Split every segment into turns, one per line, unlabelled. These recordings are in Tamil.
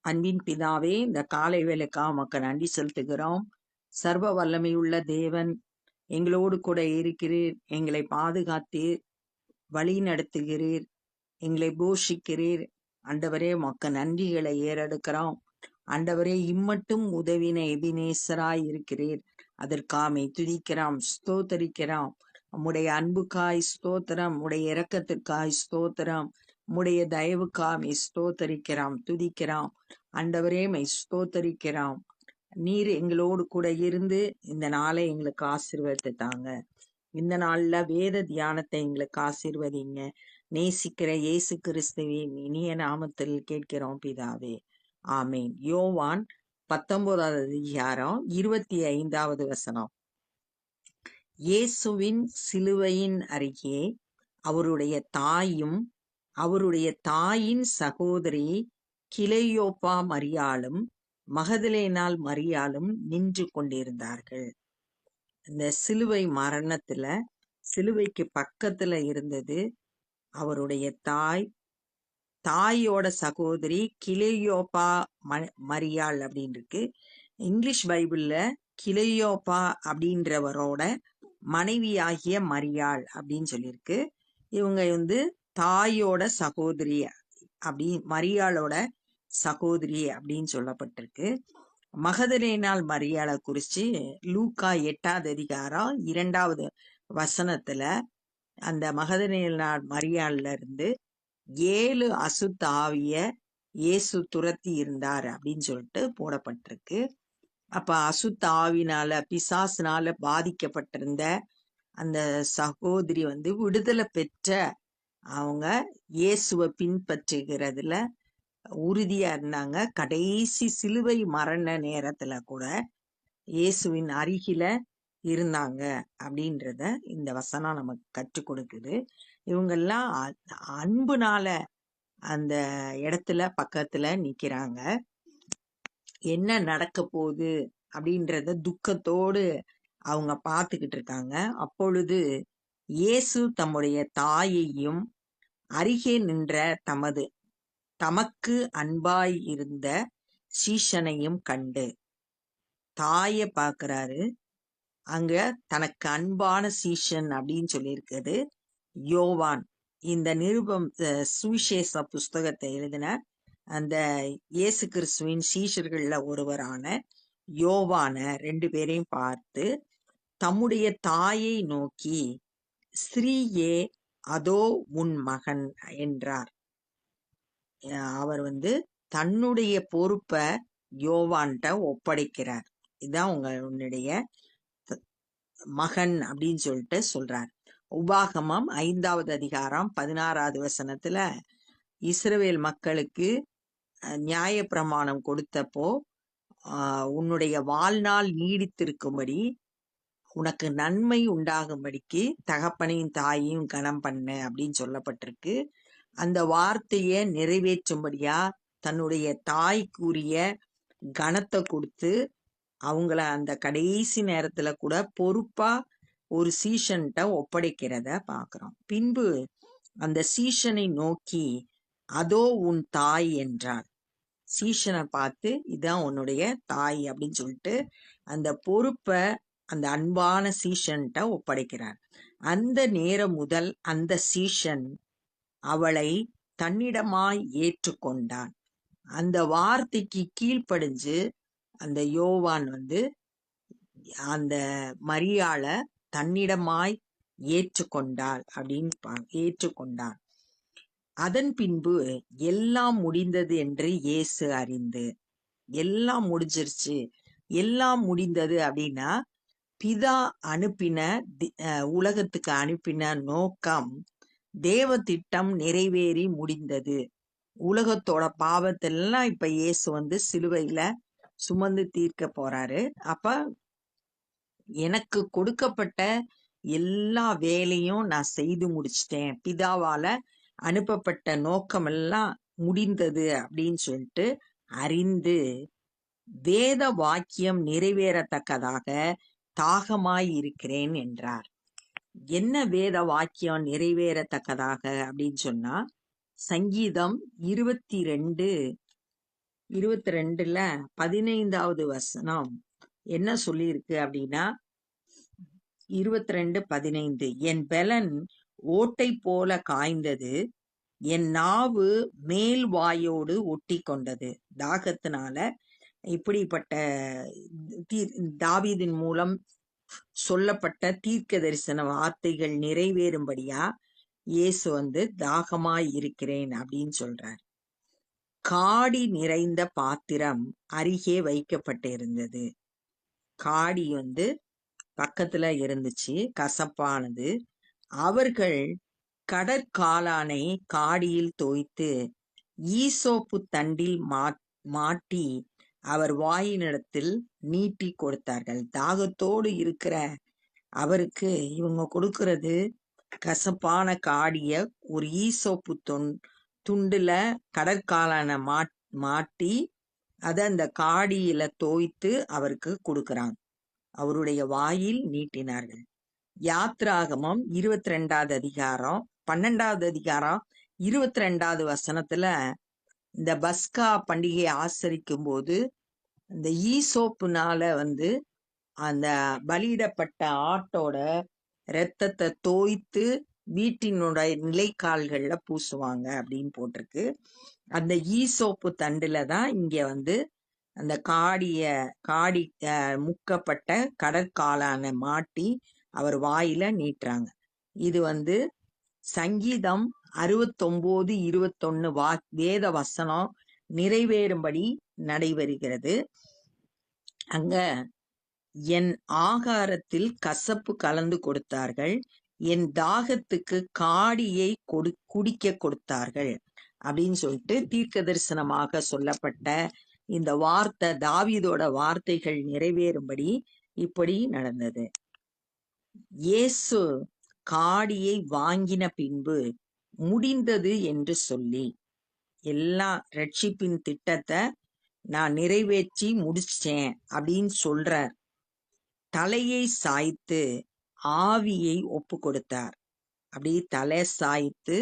அன்பின் பிதாவே, இந்த காலை வேளைக்காக உமக்கு நன்றி செலுத்துகிறோம். சர்வ வல்லமையுள்ள தேவன் எங்களோடு கூட இருக்கிறீர், எங்களை பாதுகாத்தீர், வழி நடத்துகிறீர், எங்களை போஷிக்கிறீர். ஆண்டவரே, உமக்கு நன்றிகளை ஏறெடுக்கிறோம். ஆண்டவரே, இம்மட்டும் உதவின எபினேசராய் இருக்கிறீர். அதற்காமை துதிக்கிறோம், ஸ்தோத்தரிக்கிறோம். உம்முடைய அன்புக்காய் ஸ்தோத்திரம், உம்முடைய இரக்கத்திற்காய் ஸ்தோத்திரம், உம்முடைய தயவுக்காய் ஸ்தோத்தரிக்கிறோம், துதிக்கிறோம். ஆண்டவரே, மை ஸ்தோத்தரிக்கிறோம். நீர் எங்களோடு கூட இருந்து இந்த நாளை எங்களுக்கு ஆசீர்வதித்து தாங்க. இந்த நாள்ல வேத தியானத்தை எங்களுக்கு ஆசீர்வதிங்க. நேசிக்கிற இயேசு கிறிஸ்துவின் இனிய நாமத்தில் கேட்கிறோம் பிதாவே, ஆமேன். யோவான் 19வது அதிகாரம் 25வது வசனம். இயேசுவின் சிலுவையின் அருகே அவருடைய தாயும் அவருடைய தாயின் சகோதரி கிளையோப்பா மரியாளும் மகதலேனாள் மரியாளும் நின்று கொண்டிருந்தார்கள். இந்த சிலுவை மரணத்துல சிலுவைக்கு பக்கத்துல இருந்தது அவருடைய தாயோட சகோதரி கிளையோப்பா மரியாள் அப்படின்னு இருக்கு. இங்கிலீஷ் பைபிள்ல கிளையோப்பா அப்படின்றவரோட மனைவியாகிய மரியாள் அப்படின்னு சொல்லியிருக்கு. இவங்க தாயோட சகோதரி, அப்படி மரியாளோட சகோதரி அப்படின்னு சொல்லப்பட்டிருக்கு. மகதலேனாள் மரியாளை குறிச்சு லூக்கா 8வது அதிகாரம் 2வது வசனத்துல அந்த மகதலேனாள் மரியாள்ல இருந்து 7 அசுத்த ஆவிய இயேசு துரத்தி இருந்தார் அப்படின்னு சொல்லிட்டு போடப்பட்டிருக்கு. அப்ப அசுத்த ஆவினால பிசாசுனால பாதிக்கப்பட்டிருந்த அந்த சகோதரி விடுதலை பெற்ற அவங்க இயேசுவை பின்பற்றுகிறதுல உறுதியா இருந்தாங்க. கடைசி சிலுவை மரண நேரத்துல கூட இயேசுவின் அருகில இருந்தாங்க அப்படின்றத இந்த வசனம் நமக்கு கற்றுக் கொடுக்குது. இவங்கெல்லாம் அன்புனால அந்த இடத்துல பக்கத்துல நிக்கிறாங்க. என்ன நடக்க போகுது அப்படின்றத துக்கத்தோடு அவங்க பார்த்துக்கிட்டு இருக்காங்க. அப்பொழுது இயேசு தம்முடைய தாயையும் அருகே நின்ற தமக்கு அன்பாய் இருந்த சீஷனையும் கண்டு, தாய பார்க்கிறாரு. அங்க தனக்கு அன்பான சீஷன் அப்படின்னு சொல்லியிருக்கிறது யோவான். இந்த சுவிசேஷ புஸ்தகத்தை எழுதின அந்த இயேசு கிறிஸ்துவின் சீஷர்கள்ல ஒருவரான யோவான 2 பேரையும் பார்த்து தம்முடைய தாயை நோக்கி, ஸ்திரீயே, அதோ உன் மகன் என்றார். அவர் தன்னுடைய பொறுப்பை யோவான்கிட்ட ஒப்படைக்கிறார். இதுதான் உன்னுடைய மகன் அப்படின்னு சொல்லிட்டு சொல்றார். உபாகமம் 5வது அதிகாரம் 16வது வசனத்துல இஸ்ரவேல் மக்களுக்கு நியாயப்பிரமாணம் கொடுத்தப்போ, உன்னுடைய வாழ்நாள் நீடித்திருக்கும்படி உனக்கு நன்மை உண்டாகும்படிக்கு தகப்பனையும் தாயையும் கனம் பண்ண அப்படின்னு சொல்லப்பட்டிருக்கு. அந்த வார்த்தையை நிறைவேற்றும்படியா தன்னுடைய தாய்க்குரிய கனத்தை கொடுத்து அவங்கள அந்த கடைசி நேரத்துல கூட பொறுப்பா ஒரு சீஷன்ட்ட ஒப்படைக்கிறத பாக்குறோம். பின்பு அந்த சீஷனை நோக்கி, அதோ உன் தாய் என்றார். சீஷனை பார்த்து இதான் உன்னுடைய தாய் அப்படின்னு சொல்லிட்டு அந்த பொறுப்பை அந்த அன்பான சீஷன்ட்ட ஒப்படைக்கிறார். அந்த நேரம் முதல் அந்த சீஷன் அவளை தன்னிடமாய் ஏற்றுக்கொண்டான். அந்த வார்த்தைக்கு கீழ்ப்படிஞ்சு அந்த யோவான் அந்த மரியாளை தன்னிடமாய் ஏற்றுக்கொண்டாள் ஏற்றுக்கொண்டான். அதன் பின்பு எல்லாம் முடிந்தது என்று இயேசு அறிந்து, எல்லாம் முடிஞ்சிருச்சு, எல்லாம் முடிந்தது அப்படின்னா பிதா அனுப்பின உலகத்துக்கு அனுப்பின நோக்கம், தேவ திட்டம் நிறைவேறி முடிந்தது. உலகத்தோட பாவத்தெல்லாம் இப்ப இயேசு சிலுவையில சுமந்து தீர்க்க போறாரு. அப்ப எனக்கு கொடுக்கப்பட்ட எல்லா வேலையும் நான் செய்து முடிச்சிட்டேன், பிதாவால அனுப்பப்பட்ட நோக்கம் எல்லாம் முடிந்தது அப்படின்னு சொல்லிட்டு அறிந்து வேத வாக்கியம் நிறைவேறத்தக்கதாக தாகமாய் இருக்கிறேன் என்றார். என்ன வேத வாக்கியம் நிறைவேறத்தக்கதாக அப்படின்னு சொன்னா, சங்கீதம் 22 22ல 15வது வசனம் என்ன சொல்லியிருக்கு அப்படின்னா, 22:15 என் பெலன் ஓட்டை போல காய்ந்தது, என் நாவு மேல் வாயோடு ஒட்டி கொண்டது. தாகத்தினால இப்படிப்பட்ட தாவீதின் மூலம் சொல்லப்பட்ட தீர்க்க தரிசன வார்த்தைகள் நிறைவேறும்படியா இயேசு தாகமாய் இருக்கிறேன் அப்படின்னு சொல்றார். காடி நிறைந்த பாத்திரம் அருகே வைக்கப்பட்டிருந்தது. காடி பக்கத்துல இருந்துச்சு, கசப்பானது. அவர்கள் கடற்காளானை காடியில் தோய்த்து ஈசோப்பு தண்டில் மாட்டி அவர் வாயினிடத்தில் நீட்டி கொடுத்தார்கள். தாகத்தோடு இருக்கிற அவருக்கு இவங்க கொடுக்கிறது கசப்பான காடிய ஒரு ஈசோப்பு துண்டுல கடற்காளான மாட்டி அதை அந்த காடியில தோய்த்து அவருக்கு கொடுக்கறாங்க. அவருடைய வாயில் நீட்டினார்கள். யாத்ராகமம் 22வது அதிகாரம் 12வது அதிகாரம் 22வது வசனத்துல இந்த பஸ்கா பண்டிகையை ஆசரிக்கும் போது இந்த ஈசோப்புனால அந்த பலியிடப்பட்ட ஆட்டோட இரத்தத்தை தோய்த்து வீட்டினுடைய நிலைக்கால்கள்ல பூசுவாங்க அப்படின்னு போட்டிருக்கு. அந்த ஈசோப்பு தண்டுல தான் இங்க அந்த காடி முக்கப்பட்ட கடற்காளான மாட்டி அவர் வாயில நீட்டுறாங்க. இது சங்கீதம் 69:21 வேத வசனம் நிறைவேறும்படி நடைபெறுகிறது. அங்க என் ஆகாரத்தில் கசப்பு கலந்து கொடுத்தார்கள், என் தாகத்துக்கு காடியை குடிக்க கொடுத்தார்கள் அப்படின்னு சொல்லிட்டு தீர்க்க தரிசனமாக சொல்லப்பட்ட இந்த வார்த்தை, தாவீதோட வார்த்தைகள் நிறைவேறும்படி இப்படி நடந்தது. இயேசு காடியை வாங்கின பின்பு முடிந்தது என்று சொல்லி, எல்லா ரட்சிப்பின் திட்டத்தை நான் நிறைவேற்றி முடிச்சேன் அப்படின்னு சொல்றார். தலையை சாய்த்து ஆவியை ஒப்பு கொடுத்தார். அப்படி தலை சாய்த்து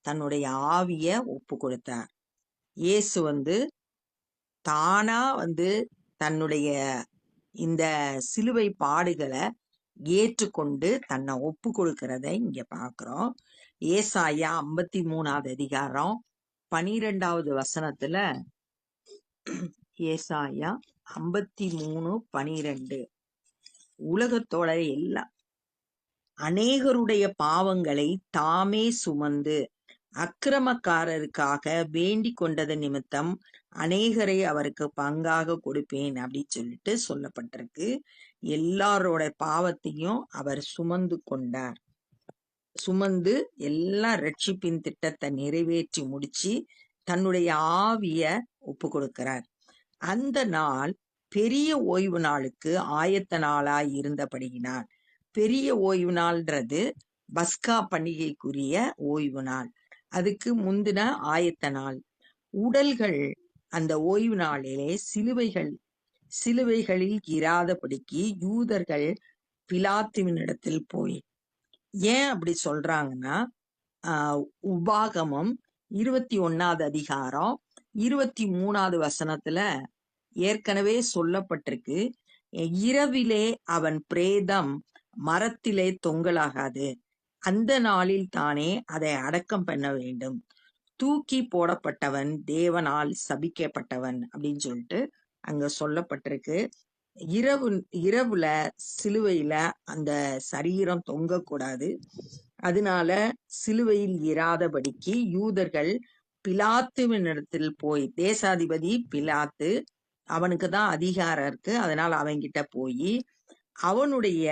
தன்னுடைய ஆவிய ஒப்பு கொடுத்தார். இயேசு தானா தன்னுடைய இந்த சிலுவை பாடுகளை ஏற்றுக்கொண்டு தன்னை ஒப்பு கொடுக்கிறத இங்க பாக்குறோம். ஏசாயா 53வது அதிகாரம் 12வது வசனத்துல, ஏசாயா 53:12 உலகத்தோட அநேகருடைய பாவங்களை தாமே சுமந்து அக்கிரமக்காரருக்காக வேண்டிக் கொண்டது நிமித்தம் அநேகரை அவருக்கு பங்காக கொடுப்பேன் அப்படின்னு சொல்லிட்டு சொல்லப்பட்டிருக்கு. எல்லாரோட பாவத்தையும் அவர் சுமந்து கொண்டார். சுமந்து எல்லா ரட்சிப்பின் திட்டத்தை நிறைவேற்றி முடிச்சு தன்னுடைய ஆவிய ஒப்பு கொடுக்கிறார். அந்த நாள் பெரிய ஓய்வு நாளுக்கு ஆயத்த நாளாய் இருந்தபடியினால், பெரிய ஓய்வு நாள்ன்றது பஸ்கா பண்டிகைக்குரிய ஓய்வு நாள், அதுக்கு முந்தின ஆயத்த நாள். உடல்கள் அந்த ஓய்வு நாளிலே சிலுவைகளில் இராதபடிக்கு யூதர்கள் பிலாத்துவினிடத்தில் போய், ஏன் அப்படி சொல்றாங்கன்னா, உபாகமம் 21வது அதிகாரம் 23வது வசனத்துல ஏற்கனவே சொல்லப்பட்டிருக்கு, இரவிலே அவன் பிரேதம் மரத்திலே தொங்கலாகாது, அந்த நாளில் தானே அதை அடக்கம் பண்ண வேண்டும், தூக்கி போடப்பட்டவன் தேவனால் சபிக்கப்பட்டவன் அப்படின்னு சொல்லிட்டு அங்க சொல்லப்பட்டிருக்கு. இரவுல சிலுவையில அந்த சரீரம் தொங்கக்கூடாது. அதனால சிலுவையில் இராதபடிக்கு யூதர்கள் பிலாத்துவினிடத்தில் போய், தேசாதிபதி பிலாத்து, அவனுக்கு தான் அதிகாரம் இருக்கு, அதனால அவன்கிட்ட போய் அவனுடைய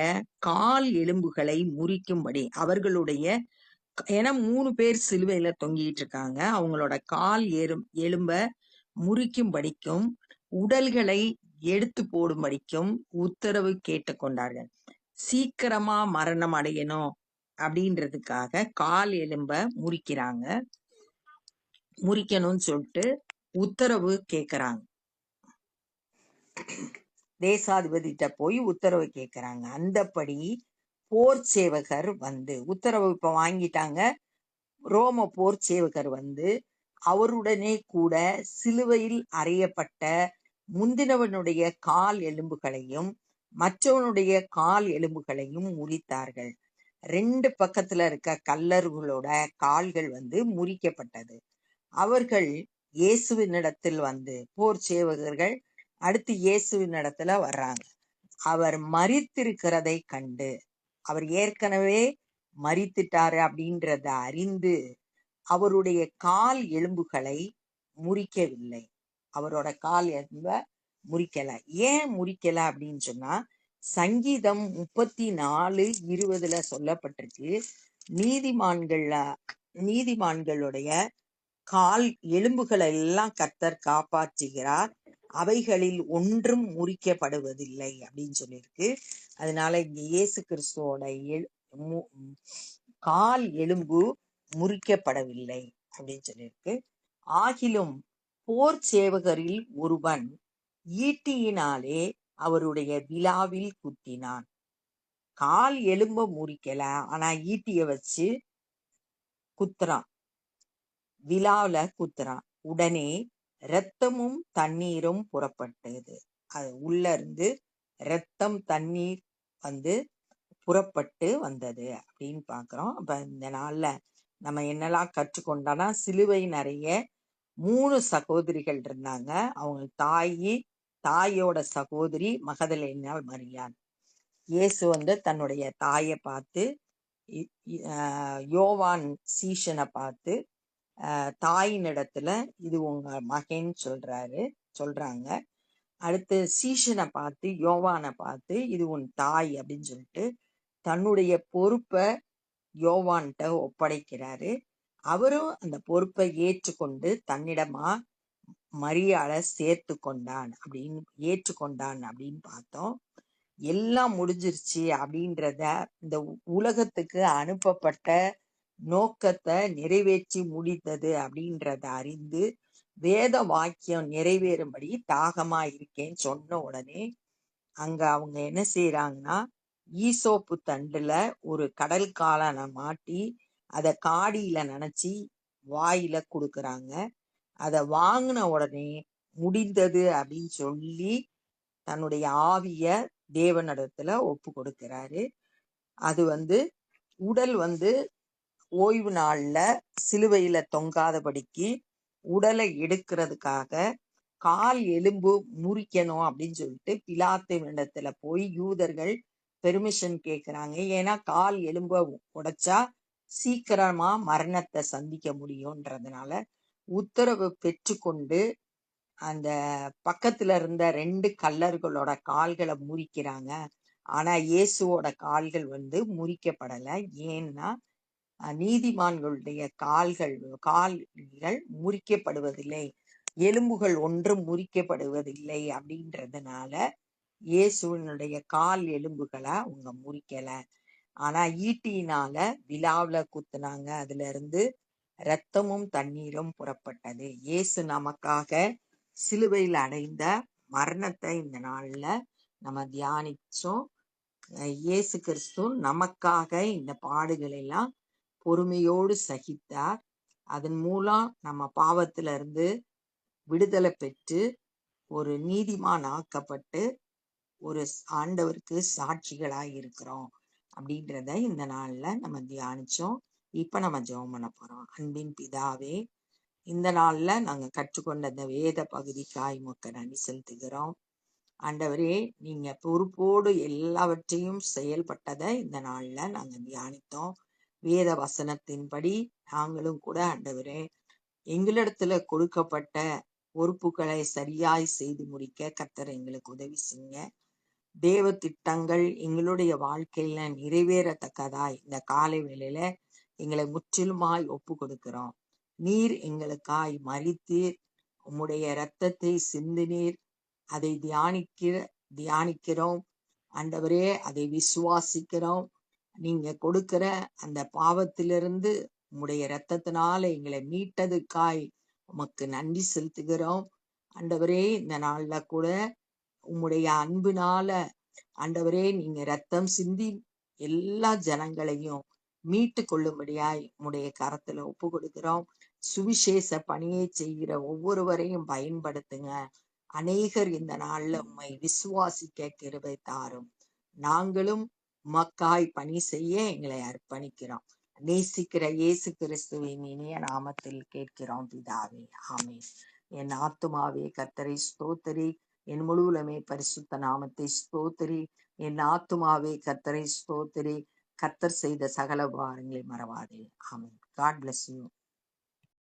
கால் எலும்புகளை முறிக்கும்படி, அவர்களுடைய, ஏன்னா 3 பேர் சிலுவையில தொங்கிட்டு இருக்காங்க, அவங்களோட கால் எலும்ப முறிக்கும்படிக்கும் உடல்களை எடுத்து போடும்படிக்கும் உத்தரவு கேட்டுக்கொண்டார்கள். சீக்கிரமா மரணம் அடையணும் அப்படின்றதுக்காக கால் எலும்ப முறிக்கணும்னு சொல்லிட்டு உத்தரவு கேட்கறாங்க. தேசாதிபதிட்ட போய் உத்தரவு கேட்கறாங்க. அந்தபடி போர் சேவகர் உத்தரவு இப்ப வாங்கிட்டாங்க. ரோம போர் சேவகர் அவருடனே கூட சிலுவையில் அறையப்பட்ட முந்தினவனுடைய கால் எலும்புகளையும் மற்றவனுடைய கால் எலும்புகளையும் முறித்தார்கள். 2 பக்கத்துல இருக்க கல்லர்களோட கால்கள் முறிக்கப்பட்டது. அவர்கள் இயேசுவினிடத்தில் போர் சேவகர்கள் அடுத்து இயேசுவினிடத்துல வர்றாங்க. அவர் மரித்திருக்கிறதை கண்டு, அவர் ஏற்கனவே மரித்துட்டாரு அப்படின்றத அறிந்து அவருடைய கால் எலும்புகளை முறிக்கவில்லை. அவரோட கால் எலும்ப முறிக்கல. ஏன் முறிக்கல அப்படின்னு சொன்னா, சங்கீதம் 34:20 சொல்லப்பட்டிருக்கு, நீதிமான்களுடைய கால் எலும்புகளை எல்லாம் கர்த்தர் காப்பாற்றுகிறார், அவைகளில் ஒன்றும் முறிக்கப்படுவதில்லை அப்படின்னு சொல்லியிருக்கு. அதனால இங்க இயேசு கிறிஸ்துவோட கால் எலும்பு முறிக்கப்படவில்லை அப்படின்னு சொல்லியிருக்கு. ஆகிலும் போர் சேவகரில் ஒருவன் ஈட்டியினாலே அவருடைய விலாவில் குத்தினான். கால் எலும்ப முறிக்கல, ஆனா ஈட்டிய வச்சு குத்துறான், விலாவில குத்துறான். உடனே இரத்தமும் தண்ணீரும் புறப்பட்டது. அது உள்ள இருந்து இரத்தம் தண்ணீர் புறப்பட்டு வந்தது அப்படின்னு பாக்குறோம். அப்ப இந்த நாள்ல நம்ம என்னெல்லாம் கற்றுக்கொண்டோம்னா, சிலுவை நிறைய 3 சகோதரிகள் இருந்தாங்க. அவங்க தாயோட சகோதரி மகதலேனாள் மரியாள். இயேசு தன்னுடைய தாயை பார்த்து, யோவான் சீஷனை பார்த்து தாயினிடத்துல இது உங்க மகன் சொல்றாங்க. அடுத்து சீஷனை பார்த்து, யோவானை பார்த்து இது உன் தாய் அப்படின்னு சொல்லிட்டு தன்னுடைய பொறுப்பை யோவான்கிட்ட ஒப்படைக்கிறாரு. அவரும் அந்த பொறுப்பை ஏற்றுக்கொண்டு தன்னிடமா மரியாளை ஏற்றுக்கொண்டான் அப்படின்னு பார்த்தோம். எல்லாம் முடிஞ்சிருச்சு அப்படின்றத, இந்த உலகத்துக்கு அனுப்பப்பட்ட நோக்கத்தை நிறைவேற்றி முடித்தது அப்படின்றத அறிந்து வேத வாக்கியம் நிறைவேறும்படி தாகமா இருக்கேன்னு சொன்ன உடனே அங்க அவங்க என்ன செய்யறாங்கன்னா, ஈசோப்பு தண்டுல ஒரு கடல் காளானை மாட்டி அதை காடியில நனைச்சி வாயில கொடுக்கறாங்க. அதை வாங்கின உடனே முடிந்தது அப்படின்னு சொல்லி தன்னுடைய ஆவிய தேவனிடத்துல ஒப்பு கொடுக்கிறாரு. அது உடல் ஓய்வு நாள்ல சிலுவையில தொங்காதபடிக்கு உடலை எடுக்கிறதுக்காக கால் எலும்பு முறிக்கணும் அப்படின்னு சொல்லிட்டு பிலாத்துவினிடத்துல போய் யூதர்கள் பெர்மிஷன் கேட்கிறாங்க. ஏன்னா கால் எலும்ப உடைச்சா சீக்கிரமா மரணத்தை சந்திக்க முடியும்ன்றதுனால உத்தரவு பெற்றுக்கொண்டு அந்த பக்கத்துல இருந்த 2 கல்லர்களோட கால்களை முறிக்கிறாங்க. ஆனா இயேசுவோட கால்கள் முறிக்கப்படல. ஏன்னா நீதிமான்களுடைய கால்கள் முறிக்கப்படுவதில்லை, எலும்புகள் ஒன்றும் முறிக்கப்படுவதில்லை அப்படின்றதுனால இயேசுவனுடைய கால் எலும்புகளை அவங்க முறிக்கல. ஆனா ஈட்டியினால விலாவுல குத்துனாங்க. அதுல இருந்து இரத்தமும் தண்ணீரும் புறப்பட்டது. இயேசு நமக்காக சிலுவையில் அடைந்த மரணத்தை இந்த நாள்ல நம்ம தியானிச்சோம். இயேசு கிறிஸ்து நமக்காக இந்த பாடுகள் எல்லாம் பொறுமையோடு சகித்தார். அதன் மூலம் நம்ம பாவத்திலிருந்து விடுதலை பெற்று ஒரு நீதிமான் ஆக்கப்பட்டு ஒரு ஆண்டவருக்கு சாட்சிகளாய் இருக்கிறோம் அப்படின்றத இந்த நாள்ல நம்ம தியானிச்சோம். இப்ப நம்ம ஜெபம் பண்ண போறோம். அன்பின் பிதாவே, இந்த நாள்ல நாங்க கற்றுக்கொண்ட இந்த வேத பகுதிக்காய் உமக்கு நன்றி செலுத்துகிறோம். ஆண்டவரே, நீங்க பொறுப்போடு எல்லாவற்றையும் செயல்பட்டதை இந்த நாள்ல நாங்க தியானித்தோம். வேத வசனத்தின்படி நாங்களும் கூட ஆண்டவரே, எங்களிடத்துல கொடுக்கப்பட்ட பொறுப்புகளை சரியாய் செய்து முடிக்க கர்த்தர் எங்களுக்கு உதவி செய்யுங்க. தேவ திட்டங்கள் எங்களுடைய வாழ்க்கையில நிறைவேறத்தக்கதாய் இந்த காலை வேளையில எங்களை முற்றிலுமாய் ஒப்பு கொடுக்கிறோம். நீர் எங்களுக்காய் மரித்தீர், உம்முடைய இரத்தத்தை சிந்தினீர், அதை தியானிக்கிறோம் ஆண்டவரே, அதை விசுவாசிக்கிறோம். நீங்க கொடுக்கிற அந்த பாவத்திலிருந்து உம்முடைய இரத்தத்தினால எங்களை மீட்டதுக்காய் உமக்கு நன்றி செலுத்துகிறோம். ஆண்டவரே, இந்த நாள்ல கூட உம்முடைய அன்பினால ஆண்டவரே, நீங்க ரத்தம் சிந்தி எல்லா ஜனங்களையும் மீட்டு கொள்ளும்படியாய் உம்முடைய கரத்துல ஒப்பு கொடுக்கிறோம். சுவிசேஷ பணியை செய்கிற ஒவ்வொருவரையும் பயன்படுத்துங்க. அநேகர் இந்த நாள்ல உம்மை விசுவாசிக்க கிருபை தாரும். நாங்களும் உமக்காய் பணி செய்ய எங்களை அர்ப்பணிக்கிறோம். நேசிக்கிற இயேசு கிறிஸ்துவின் இனிய நாமத்தில் கேட்கிறோம் பிதாவே, ஆமென். என் ஆத்துமாவே கர்த்தரை ஸ்தோத்திரி, என் முழுவலுமே பரிசுத்த நாமத்தை ஸ்தோத்திரி. என் ஆத்துமாவே கர்த்தரை ஸ்தோத்திரி, கர்த்தர் செய்த சகல உபகாரங்களை மறவாதே. ஆமென். God bless you.